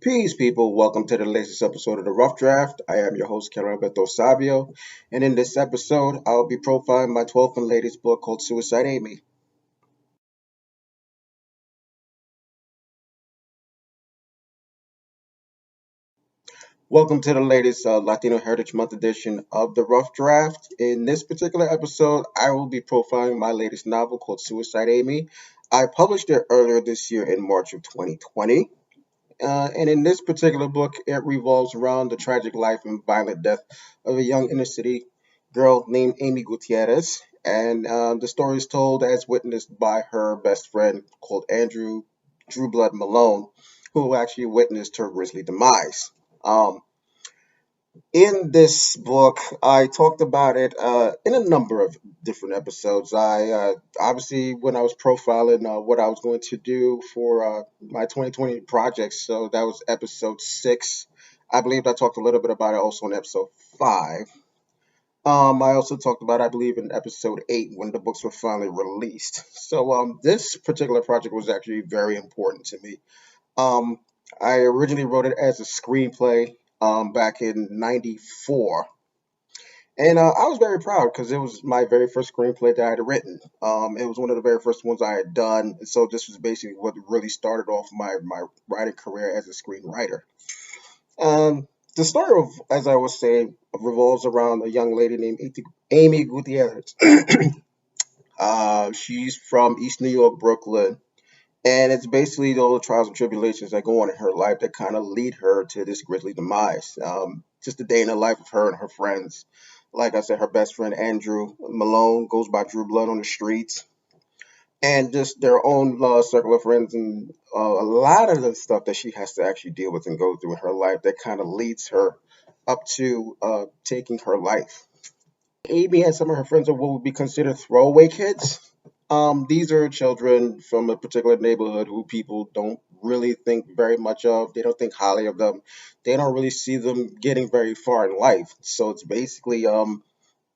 Peace, people. Welcome to the latest episode of The Rough Draft. I am your host, Karen Alberto Savio, and in this episode, I'll be profiling my 12th and latest book called Suicide Amy. Welcome to the latest Latino Heritage Month edition of The Rough Draft. In this particular episode, I will be profiling my latest novel called Suicide Amy. I published it earlier this year in March of 2020. And in this particular book, it revolves around the tragic life and violent death of a young inner city girl named Amy Gutierrez. And the story is told as witnessed by her best friend called Andrew Drew Blood Malone, who actually witnessed her grisly demise. Um, in this book, I talked about it in a number of different episodes. Obviously, when I was profiling what I was going to do for my 2020 projects, so that was episode 6. I believe I talked a little bit about it also in episode 5. I also talked about, I believe, in episode 8 when the books were finally released. So this particular project was actually very important to me. Um, I originally wrote it as a screenplay back in '94, and I was very proud because it was my very first screenplay that I had written. It was one of the very first ones I had done, so this was basically what really started off my writing career as a screenwriter. The story of, as I was saying, revolves around a young lady named Amy Gutierrez. She's from East New York, Brooklyn, and it's basically all the trials and tribulations that go on in her life that kind of lead her to this grisly demise. Just a day in the life of her and her friends. Like I said, her best friend Andrew Malone goes by Drew Blood on the streets, and just their own circle of friends, and a lot of the stuff that she has to actually deal with and go through in her life that kind of leads her up to taking her life. Amy and some of her friends are what would be considered throwaway kids. These are children from a particular neighborhood who people don't really think very much of. They don't think highly of them. They don't really see them getting very far in life. So it's basically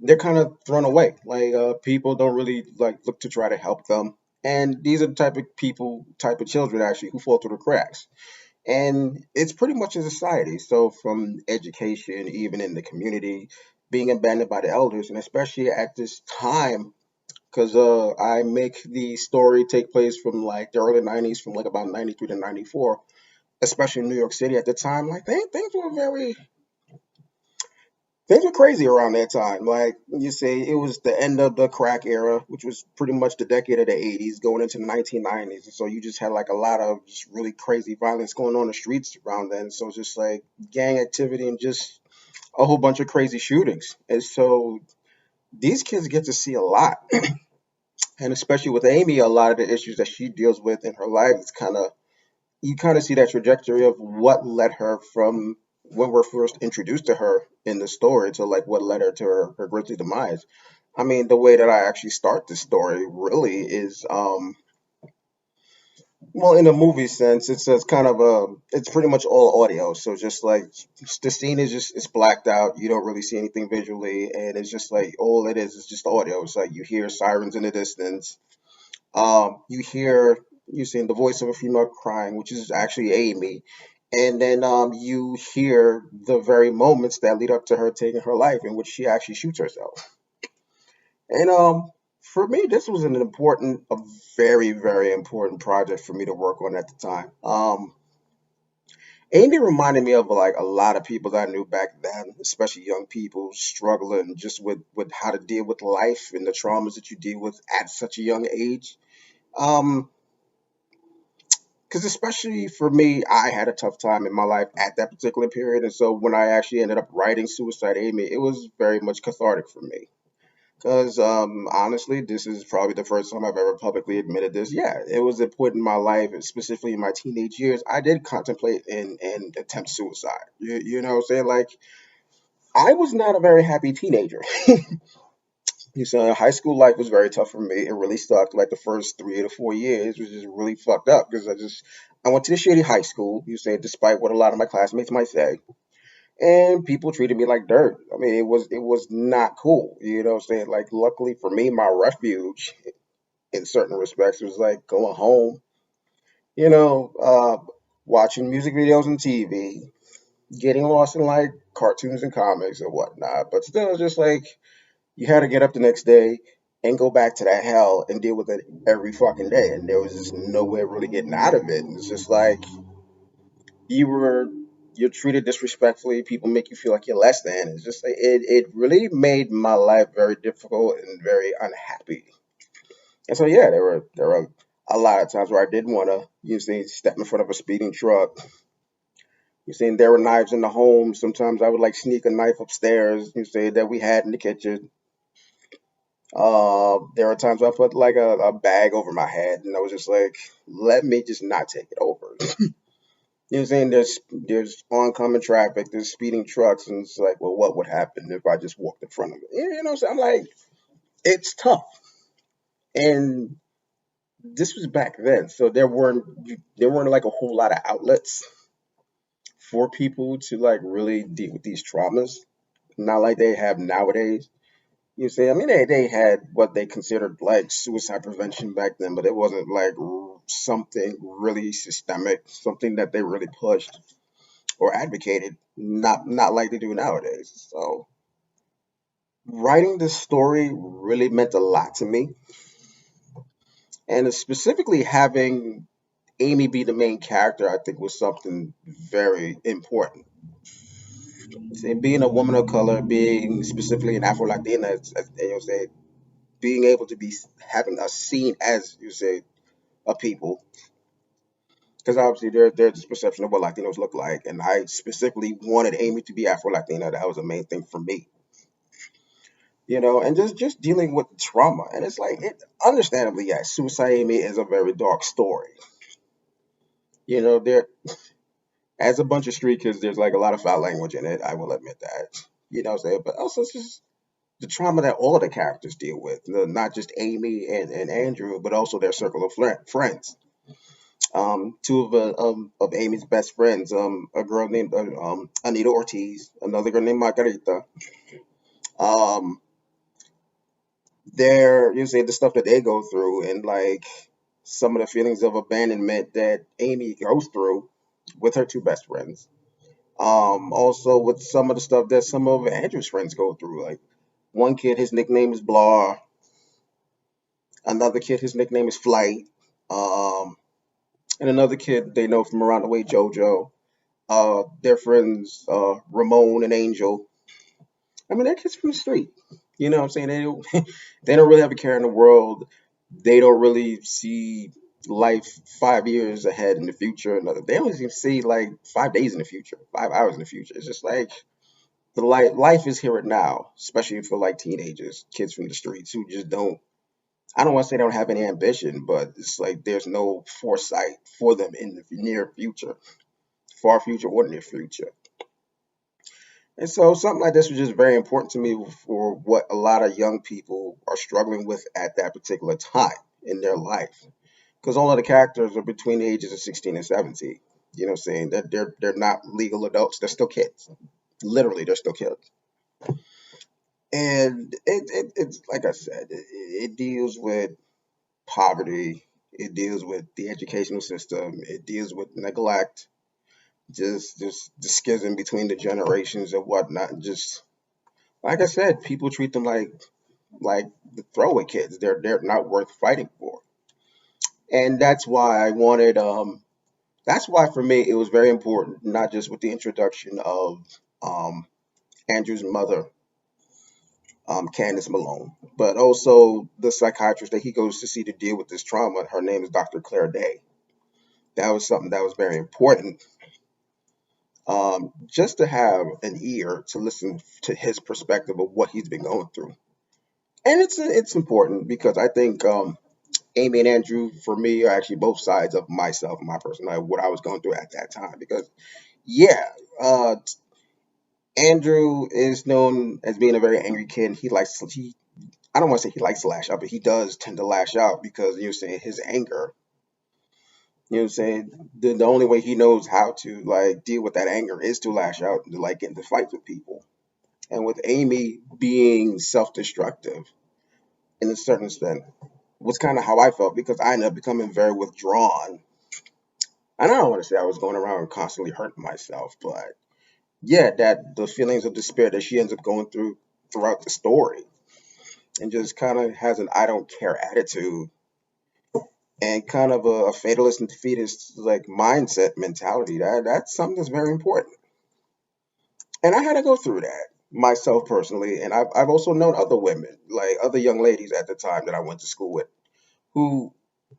they're kind of thrown away. Like people don't really like look to try to help them. And these are the type of people, type of children actually who fall through the cracks. And it's pretty much a society. So from education, even in the community, being abandoned by the elders, and especially at this time, because I make the story take place from like the early '90s, from like about '93 to '94, especially in New York City at the time. Like things were crazy around that time. Like you say, it was the end of the crack era, which was pretty much the decade of the '80s, going into the 1990s. And so you just had like a lot of just really crazy violence going on in the streets around then. So it's just like gang activity and just a whole bunch of crazy shootings. And so these kids get to see a lot. And especially with Amy, a lot of the issues that she deals with in her life, it's kind of you kind of see that trajectory of what led her from when we're first introduced to her in the story to like what led her to her grisly demise. I mean, the way that I actually start the story really is well, in a movie sense, it's kind of it's pretty much all audio. So just like the scene is just it's blacked out. You don't really see anything visually, and it's just like all it is just audio. It's like you hear sirens in the distance. You hear you seeing the voice of a female crying, which is actually Amy, and then you hear the very moments that lead up to her taking her life, in which she actually shoots herself. And for me, this was an important, a very, very important project for me to work on at the time. Amy reminded me of like a lot of people that I knew back then, especially young people struggling just with how to deal with life and the traumas that you deal with at such a young age. Um, because especially for me, I had a tough time in my life at that particular period, and so when I actually ended up writing Suicide Amy, it was very much cathartic for me. Because honestly, this is probably the first time I've ever publicly admitted this. Yeah, it was a point in my life, specifically in my teenage years, I did contemplate and attempt suicide. You know what I'm saying? Like, I was not a very happy teenager. You know, high school life was very tough for me. It really sucked. Like the first 3 to 4 years was just really fucked up because I went to the shitty high school. You say, despite what a lot of my classmates might say, and people treated me like dirt. I mean, it was not cool. You know what I'm saying? Like, luckily for me, my refuge in certain respects was like going home. You know, watching music videos on TV, getting lost in like cartoons and comics and whatnot. But still, it's just like you had to get up the next day and go back to that hell and deal with it every fucking day. And there was just no way of really getting out of it. And it's just like you were you're treated disrespectfully. People make you feel like you're less than. It's just like it really made my life very difficult and very unhappy. And so yeah, there were a lot of times where I did want to step in front of a speeding truck. You see, there were knives in the home. Sometimes I would like sneak a knife upstairs. You see that we had in the kitchen. There were times I put like a bag over my head, and I was just like, let me just not take it over. You know what I'm saying? There's oncoming traffic, there's speeding trucks, and it's like, well, what would happen if I just walked in front of it? You know what I'm saying? I'm like, it's tough. And this was back then, so there weren't like a whole lot of outlets for people to like really deal with these traumas. Not like they have nowadays. You see, I mean, they had what they considered like suicide prevention back then, but it wasn't like something really systemic, something that they really pushed or advocated, not like they do nowadays. So writing this story really meant a lot to me, and specifically having Amy be the main character, I think was something very important. See, being a woman of color, being specifically an Afro Latina, say, being able to be having us seen as you say a people, because obviously there's this perception of what Latinos look like, and I specifically wanted Amy to be Afro Latina. That was the main thing for me. And just dealing with trauma. And it's like, understandably, yes, Suicide Amy is a very dark story. There, as a bunch of street kids, there's like a lot of foul language in it. I will admit that. What I'm saying? But also, it's just the trauma that all of the characters deal with, not just Amy and Andrew, but also their circle of friends. Two of Amy's best friends, a girl named Anita Ortiz, another girl named Margarita. Um, you say the stuff that they go through, and like some of the feelings of abandonment that Amy goes through with her two best friends. Also with some of the stuff that some of Andrew's friends go through. Like one kid, his nickname is Blah. Another kid, his nickname is Flight. Um, and another kid they know from around the way, JoJo. Their friends, Ramon and Angel. I mean, they're kids from the street. You know what I'm saying? They don't really have a care in the world. They don't really see life 5 years ahead in the future. They don't even see like 5 days in the future, 5 hours in the future. It's just like the life is here and now, especially for like teenagers, kids from the streets who just don't. I don't want to say they don't have any ambition, but it's like there's no foresight for them in the near future, far future, or near future. And so something like this was just very important to me for what a lot of young people are struggling with at that particular time in their life. Because all of the characters are between the ages of 16 and 17. You know what I'm saying? That they're not legal adults, they're still kids. Literally, they're still kids. And it's like I said, it deals with poverty, it deals with the educational system, it deals with neglect, just the schism between the generations and whatnot. Just like I said, people treat them like the throwaway kids. They're not worth fighting for. And that's why I wanted that's why for me it was very important, not just with the introduction of um Andrew's mother, Candace Malone, but also the psychiatrist that he goes to see to deal with this trauma. Her name is Dr. Claire Day. That was something that was very important. Just to have an ear to listen to his perspective of what he's been going through. And it's important because I think Amy and Andrew, for me, are actually both sides of myself, my personality, what I was going through at that time. Because, yeah, uh, Andrew is known as being a very angry kid. I don't want to say he likes to lash out, but he does tend to lash out because you're saying his anger. You know what I'm saying? The only way he knows how to like deal with that anger is to lash out and to like get into fights with people. And with Amy being self-destructive in a certain extent was kind of how I felt because I ended up becoming very withdrawn And I don't want to say I was going around constantly hurting myself, but yeah, that the feelings of despair that she ends up going through throughout the story, and just kind of has an I don't care attitude, and kind of a fatalist and defeatist like mindset mentality. That's something that's very important. And I had to go through that myself personally, and I've also known other women, like other young ladies at the time that I went to school with, who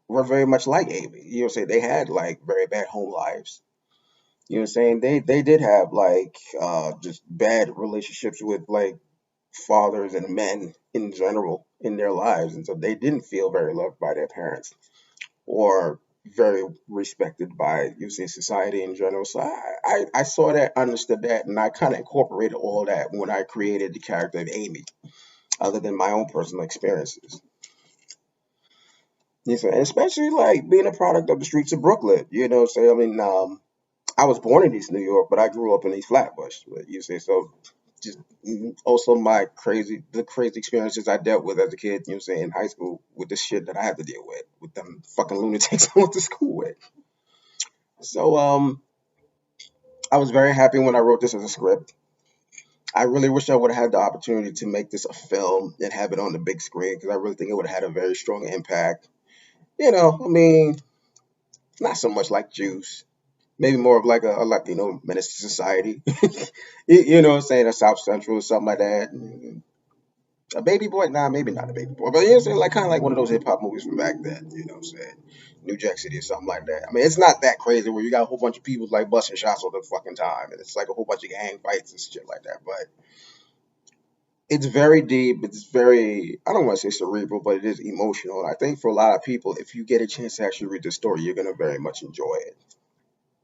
were very much like Amy. You know, say they had like very bad home lives. You know, what I'm saying they did have like just bad relationships with like fathers and men in general in their lives, and so they didn't feel very loved by their parents or very respected by using society in general. So I saw that, understood that, and I kind of incorporated all that when I created the character of Amy, other than my own personal experiences. You know, and especially like being a product of the streets of Brooklyn. You know, say I mean, I was born in East New York, but I grew up in East Flatbush. But you say so. Just also the crazy experiences I dealt with as a kid. You know, say in high school with the shit that I had to deal with them fucking lunatics I went to school with. So I was very happy when I wrote this as a script. I really wish I would have had the opportunity to make this a film and have it on the big screen because I really think it would have had a very strong impact. You know, I mean, not so much like Juice, maybe more of like a Latino menace to society. You know what I'm saying? A South Central or something like that. A baby boy? Nah, maybe not a baby boy. But you know what I'm saying? Like kind of like one of those hip hop movies from back then, you know what I'm saying? New Jack City or something like that. I mean, it's not that crazy where you got a whole bunch of people like busting shots all the fucking time. And it's like a whole bunch of gang fights and shit like that. But it's very deep. It's very, I don't want to say cerebral, but it is emotional. And I think for a lot of people, if you get a chance to actually read the story, you're going to very much enjoy it.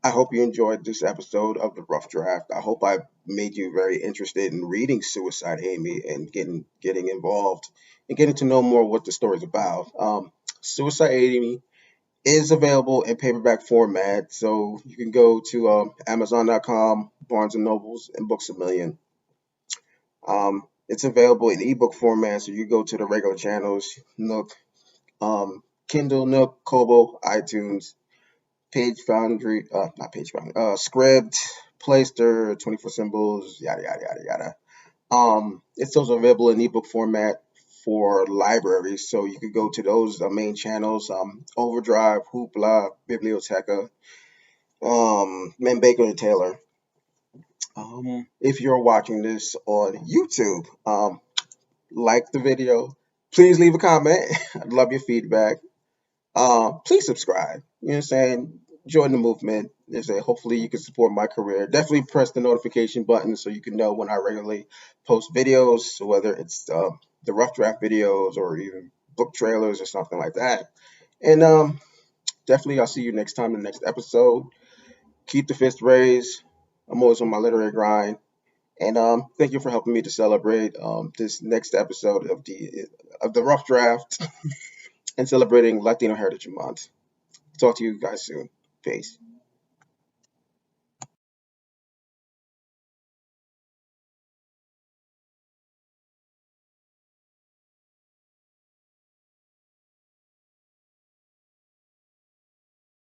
I hope you enjoyed this episode of the Rough Draft. I hope I made you very interested in reading Suicide Amy and getting involved and getting to know more what the story's about. Suicide Amy is available in paperback format, so you can go to Amazon.com, Barnes and Nobles, and Books a Million. It's available in ebook format, so you go to the regular channels, Nook, Kindle, Nook, Kobo, iTunes, Page Foundry, not Page Foundry, Script, Playster, 24 Symbols, yada yada yada yada. It's also available in ebook format for libraries, so you could go to those main channels: Overdrive, Hoopla, Biblioteca, Man Baker and Taylor. If you're watching this on YouTube, like the video, please leave a comment. I'd love your feedback. Please subscribe. You know what I'm saying? Join the movement. Is that hopefully you can support my career. Definitely press the notification button so you can know when I regularly post videos, whether it's the rough draft videos or even book trailers or something like that. And definitely, I'll see you next time in the next episode. Keep the fist raised. I'm always on my literary grind. And thank you for helping me to celebrate this next episode of the rough draft and celebrating Latino Heritage Month. Talk to you guys soon. Peace.